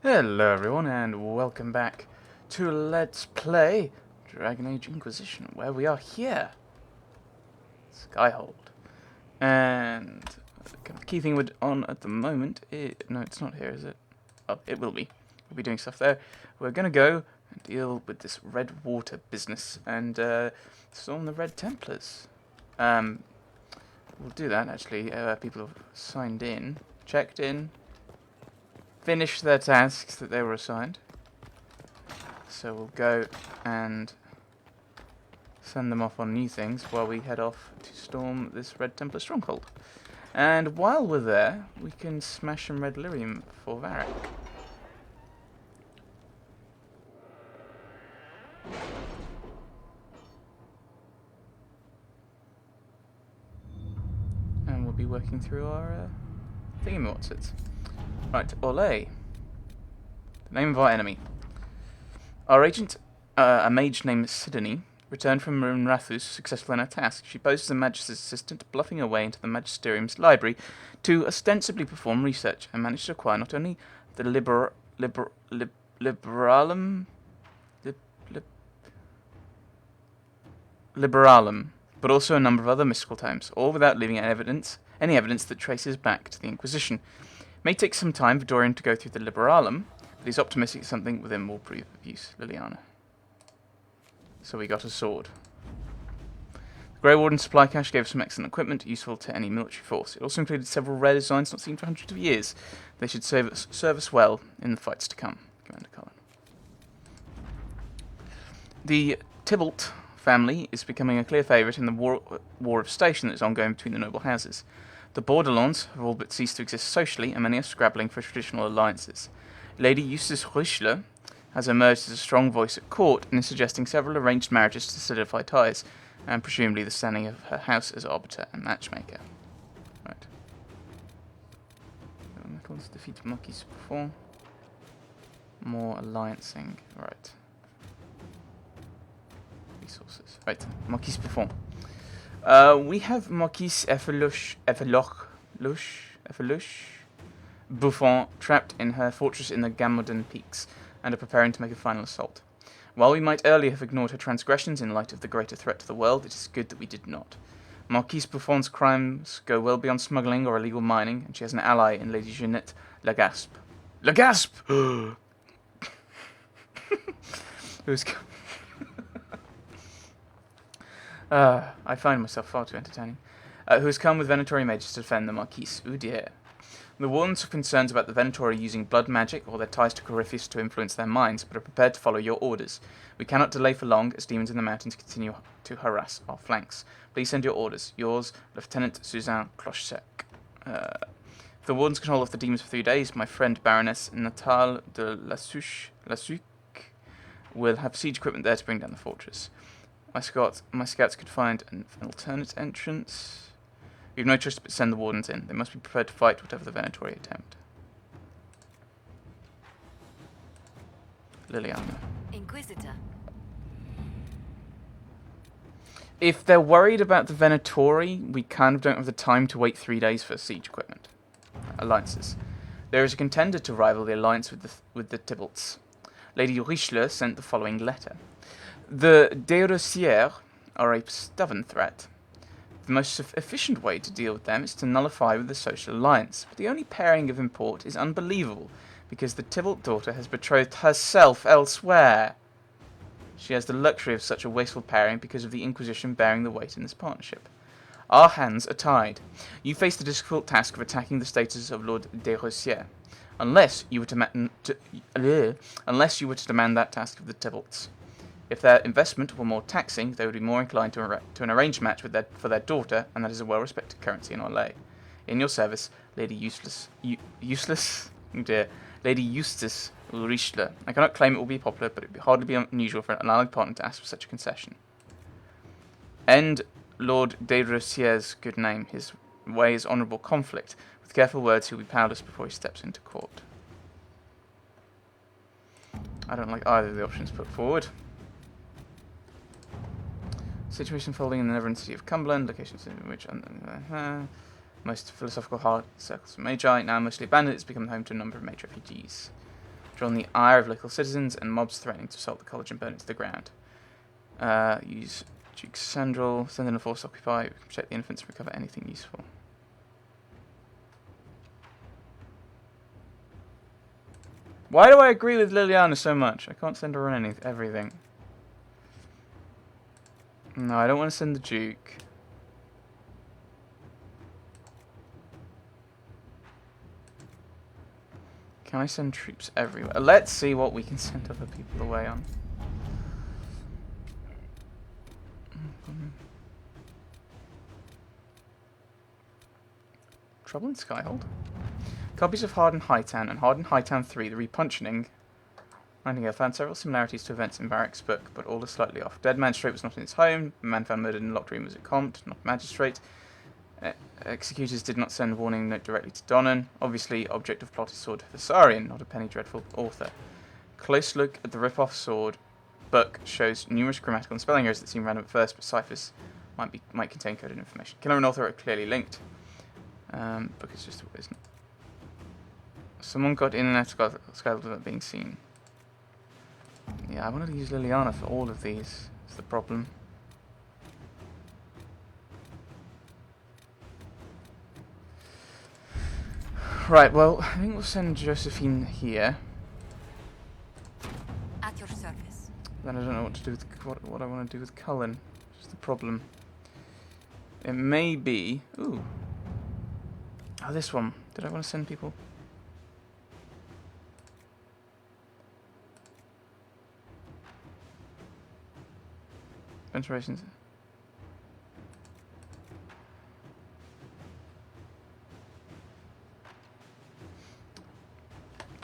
Hello everyone and welcome back to Let's Play Dragon Age Inquisition, where we are here, Skyhold. And the key thing we're on at the moment is... No, it's not here, is it? Oh, it will be. We'll be doing stuff there. We're going to go and deal with this red water business and storm the Red Templars. We'll do that, actually. People have signed in, checked in, finished their tasks that they were assigned. So we'll go and send them off on new things while we head off to storm this Red Templar stronghold. And while we're there, we can smash some red lyrium for Varric. And we'll be working through our thingy-motsits. Right, Ole. The name of our enemy. Our agent, a mage named Sidonie, returned from Runrathus successful in her task. She posed as a magist's assistant, bluffing her way into the Magisterium's library to ostensibly perform research, and managed to acquire not only the Liberalum, but also a number of other mystical tomes, all without leaving any evidence that traces back to the Inquisition. It may take some time for Dorian to go through the Liberalum, but he's optimistic something within will prove of use. Liliana. So we got a sword. The Grey Warden's supply cache gave us some excellent equipment useful to any military force. It also included several rare designs not seen for hundreds of years. They should serve us well in the fights to come. Commander Cullen. The Tybalt family is becoming a clear favourite in the war of station that is ongoing between the noble houses. The Borderlands have all but ceased to exist socially, and many are scrabbling for traditional alliances. Lady Eustace Richelieu has emerged as a strong voice at court and is suggesting several arranged marriages to solidify ties, and presumably the standing of her house as arbiter and matchmaker. Right. Nicholas defeats Marquis before. More alliancing. Right. Resources. Right. Marquis Buffon. We have Marquis Effelush Buffon trapped in her fortress in the Gamodan Peaks, and are preparing to make a final assault. While we might earlier have ignored her transgressions in light of the greater threat to the world, it is good that we did not. Marquise Buffon's crimes go well beyond smuggling or illegal mining, and she has an ally in Lady Jeanette Lagaspe. Lagaspe! Who's... I find myself far too entertaining. Who has come with Venatori mages to defend the Marquise. Oh dear. The Wardens have concerns about the Venatori using blood magic or their ties to Corypheus to influence their minds, but are prepared to follow your orders. We cannot delay for long, as demons in the mountains continue to harass our flanks. Please send your orders. Yours, Lieutenant Suzanne Clochesec. If the Wardens can hold off the demons for 3 days, my friend Baroness Natale de Lasuc will have siege equipment there to bring down the fortress. My scouts could find an alternate entrance. We have no choice but send the Wardens in. They must be prepared to fight whatever the Venatori attempt. Liliana. Inquisitor. If they're worried about the Venatori, we kind of don't have the time to wait 3 days for siege equipment. Alliances. There is a contender to rival the alliance with the Tybalts. Lady Richelieu sent the following letter. The Dérossières are a stubborn threat. The most efficient way to deal with them is to nullify with the social alliance, but the only pairing of import is unbelievable, because the Tybalt daughter has betrothed herself elsewhere. She has the luxury of such a wasteful pairing because of the Inquisition bearing the weight in this partnership. Our hands are tied. You face the difficult task of attacking the status of Lord Dérossières, unless you were to demand that task of the Tybalts. If their investment were more taxing, they would be more inclined to an arranged match for their daughter, and that is a well-respected currency in Orlais. In your service, Lady Lady Eustace Richelieu. I cannot claim it will be popular, but it would hardly be unusual for an allied partner to ask for such a concession. End Lord de Rossier's good name. His way is honourable conflict. With careful words, he will be powerless before he steps into court. I don't like either of the options put forward. Situation folding in the Neverland city of Cumberland, locations in which most philosophical heart circles of Magi, now mostly abandoned, it's become home to a number of mage refugees. drawn the ire of local citizens and mobs threatening to assault the college and burn it to the ground. Use Duke Sandral, send in a force to occupy, protect the infants and recover anything useful. Why do I agree with Liliana so much? I can't send her on everything. No, I don't want to send the Duke. Can I send troops everywhere? Let's see what we can send other people away on. Trouble in Skyhold. Copies of Hardened Hightown and Hardened Hightown 3, The Repuncheoning. Nightingale found several similarities to events in Varric's book, but all are slightly off. Dead Magistrate was not in his home. The man found murdered in a locked room was a Comte, not Magistrate. Executors did not send warning note directly to Donnan. Obviously, object of plot is Sword Thessarian, not a Penny Dreadful author. Close look at the rip-off sword book shows numerous grammatical and spelling errors that seem random at first, but ciphers might contain coded information. Killer and author are clearly linked. Book is just what isn't. Someone got in and out of Skyhold without being seen. Yeah, I wanted to use Liliana for all of these. That's the problem. Right, well, I think we'll send Josephine here. At your service. Then I don't know what to do with what I want to do with Cullen. Which is the problem. It may be. Ooh. Oh, this one. Did I want to send people? Venturations.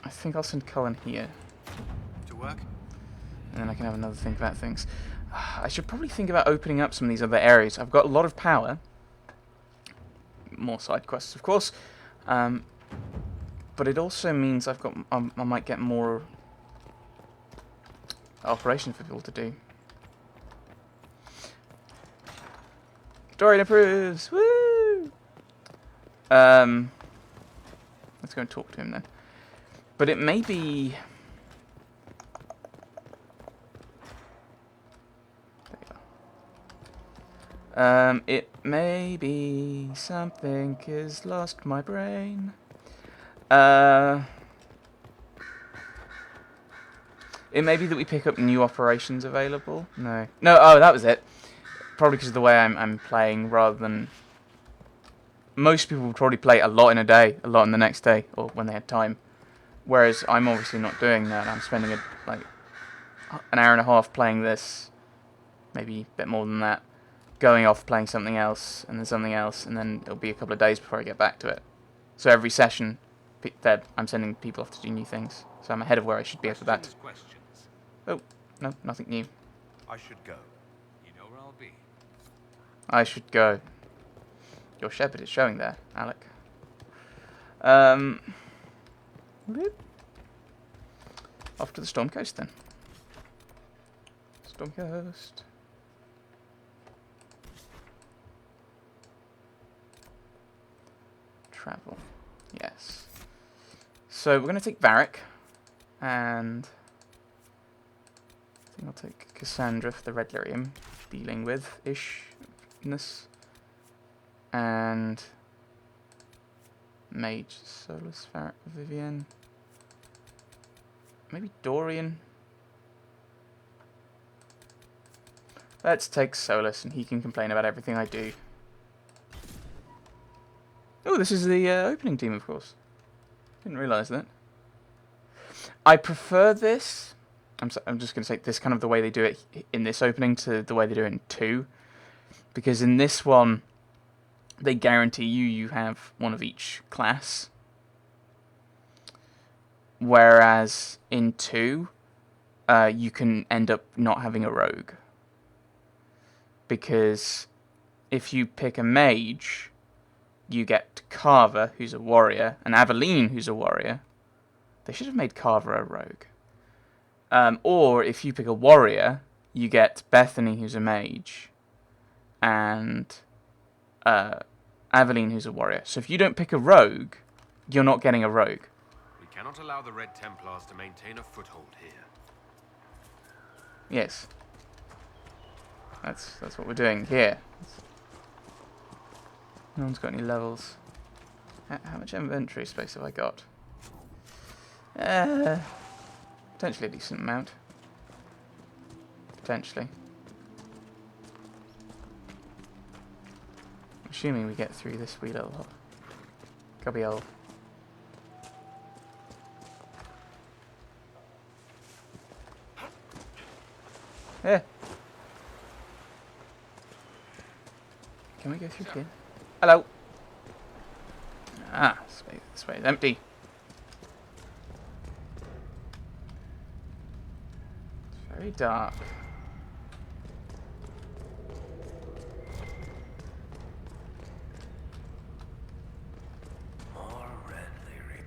I think I'll send Cullen here. To work? And then I can have another think about things. I should probably think about opening up some of these other areas. I've got a lot of power. More side quests, of course. But it also means I might get more operations for people to do. Dorian approves! Woo! Let's go and talk to him then. But it may be... it may be something has lost my brain. It may be that we pick up new operations available. No. No, oh, that was it. Probably because of the way I'm playing, rather than... Most people would probably play a lot in a day, a lot in the next day, or when they had time. Whereas I'm obviously not doing that. I'm spending like an hour and a half playing this, maybe a bit more than that, going off playing something else, and then something else, and then it'll be a couple of days before I get back to it. So every session, I'm sending people off to do new things. So I'm ahead of where I should be after that. Oh, no, nothing new. I should go. You know where I'll be. I should go. Your shepherd is showing there, Alec. Off to the Storm Coast then. Storm Coast. Travel. Yes. So we're going to take Varric. And I think I'll take Cassandra for the Red Lyrium. Dealing with ishness. And Mage, Solus, Varric, Vivian. Maybe Dorian. Let's take Solus, and he can complain about everything I do. Oh, this is the opening team, of course. Didn't realise that. I prefer this. I'm just going to say this kind of the way they do it in this opening to the way they do it in 2. Because in this one, they guarantee you have one of each class. Whereas in 2, you can end up not having a rogue. Because if you pick a mage, you get Carver, who's a warrior, and Aveline, who's a warrior. They should have made Carver a rogue. Or if you pick a warrior, you get Bethany, who's a mage, and Aveline, who's a warrior. So if you don't pick a rogue, you're not getting a rogue. cannot allow the Red Templars to maintain a foothold here. Yes. That's what we're doing here. No one's got any levels. How much inventory space have I got? Potentially a decent amount. Potentially. Assuming we get through this wee little cubby hole. Yeah. Can we go through here? Hello. Ah, this way is empty. It's very dark. More red lyric.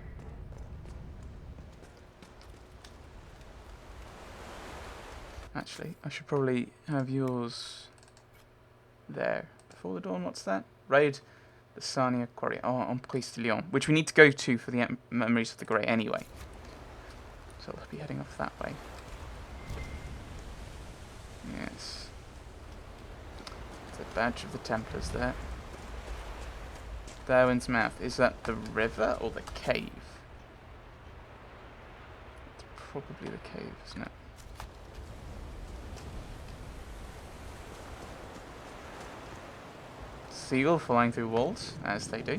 Actually, I should probably have yours there. Before the dawn, what's that? Raid the Sarnia Quarry on Place de Lyon, which we need to go to for the Memories of the Grey anyway. So we'll be heading off that way. Yes. The badge of the Templars there. Darwin's Mouth. Is that the river or the cave? It's probably the cave, isn't it? Seagull flying through walls, as they do.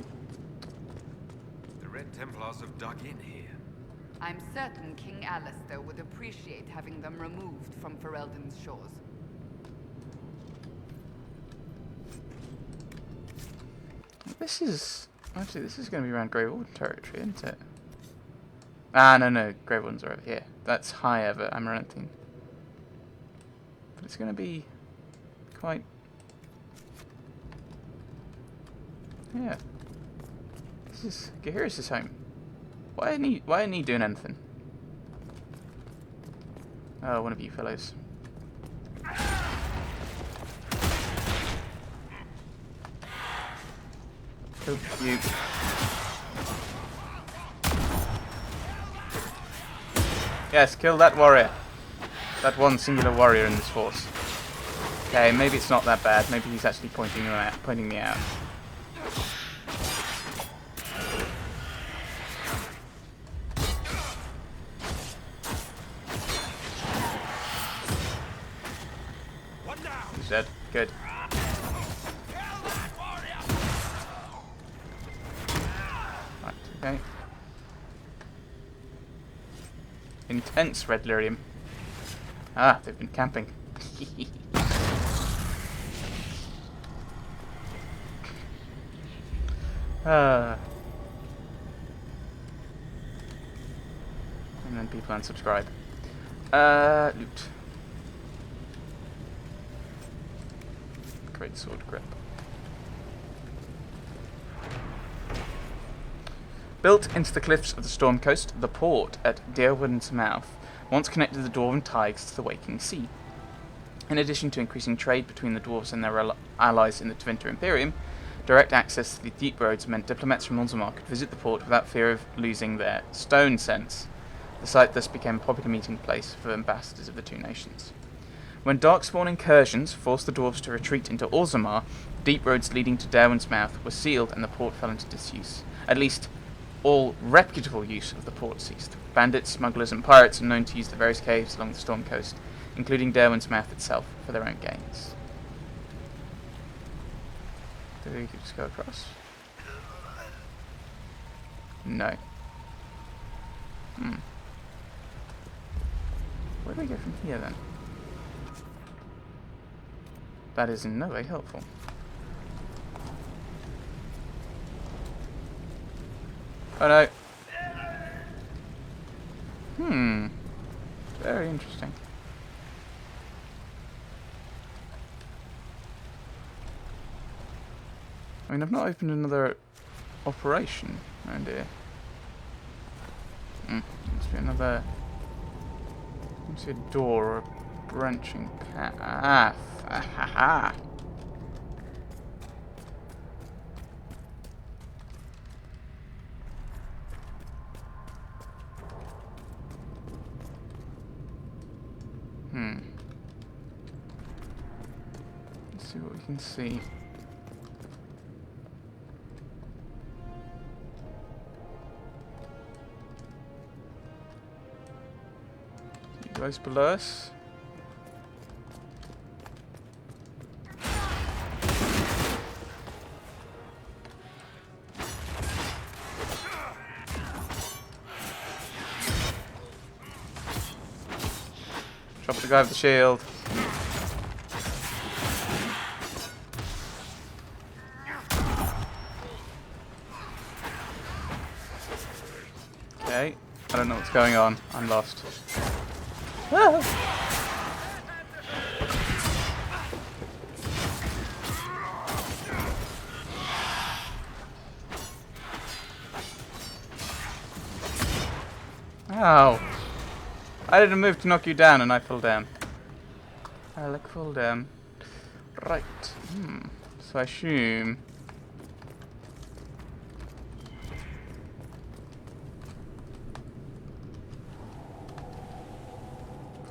The Red Templars have dug in here. I'm certain King Alistair would appreciate having them removed from Ferelden's shores. This is going to be around Grey Warden territory, isn't it? Ah, no, Grey Wardens are over here. That's high over Amaranthine. But it's going to be quite... Yeah. This is... Gaheris' home. Why isn't he doing anything? Oh, one of you fellows. Kill you. Yes, kill that warrior. That one singular warrior in this force. Okay, maybe it's not that bad. Maybe he's actually pointing me out. He's dead. Good. Right, okay. Intense red lyrium. Ah, they've been camping. And then people unsubscribe. Loot. Great sword grip. Built into the cliffs of the Storm Coast, the port at Darwin's Mouth once connected the Dwarven tigers to the waking sea. In addition to increasing trade between the dwarves and their allies in the Tevinter Imperium, direct access to the deep roads meant diplomats from Orzammar could visit the port without fear of losing their stone sense. The site thus became a popular meeting place for ambassadors of the two nations. When Darkspawn incursions forced the dwarves to retreat into Orzammar, deep roads leading to Darwin's Mouth were sealed and the port fell into disuse. At least, all reputable use of the port ceased. Bandits, smugglers, and pirates are known to use the various caves along the Storm Coast, including Darwin's Mouth itself, for their own gains. Do we just go across? No. Where do we go from here then? That is in no way helpful. Oh no. Very interesting. I mean, I've not opened another operation around here. Must be another... Must be a door or a branching path. Ah, see what we can see. You guys below us? Drop the guy with the shield. Okay, I don't know what's going on. I'm lost. Ah! Ow! I did a move to knock you down and I fell down. I like fall down. Right. So I assume...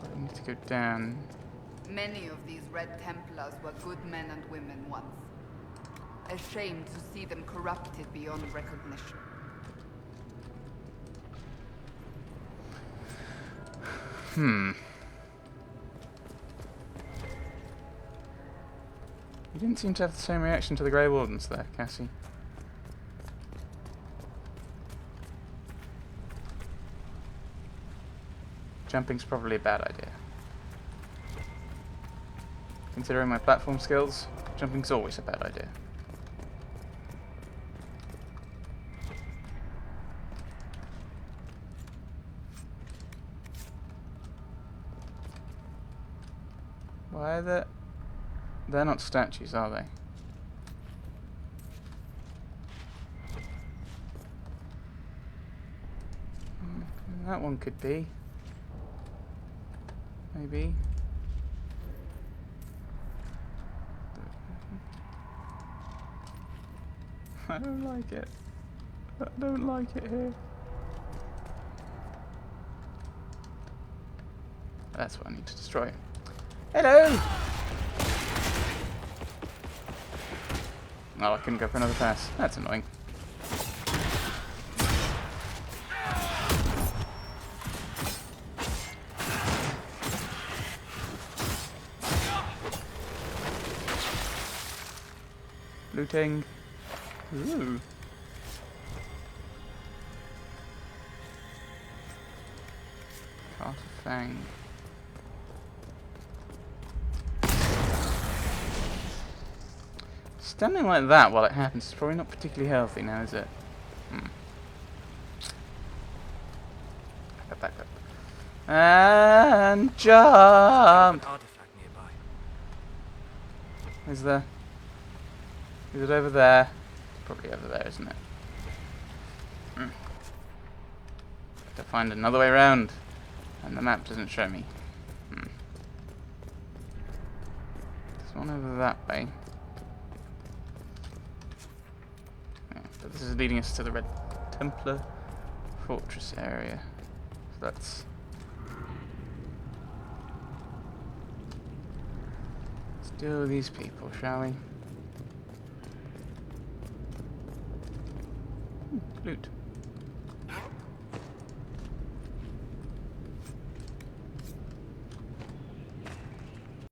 I need to go down. Many of these Red Templars were good men and women once. A shame to see them corrupted beyond recognition. You didn't seem to have the same reaction to the Grey Wardens there, Cassie. Jumping's probably a bad idea. Considering my platform skills, jumping's always a bad idea. Why are they... They're not statues, are they? That one could be. Maybe. I don't like it. I don't like it here. That's what I need to destroy. Hello! Oh, I couldn't go for another pass. That's annoying. Looting. Ooh. Cart of Fang. Standing like that while it happens is probably not particularly healthy now, is it? Back up. And jump! Artifact nearby. Is there? Is it over there? It's probably over there, isn't it? Have to find another way around. And the map doesn't show me. There's one over that way. Yeah, but this is leading us to the Red Templar Fortress area. So let's deal with these people, shall we?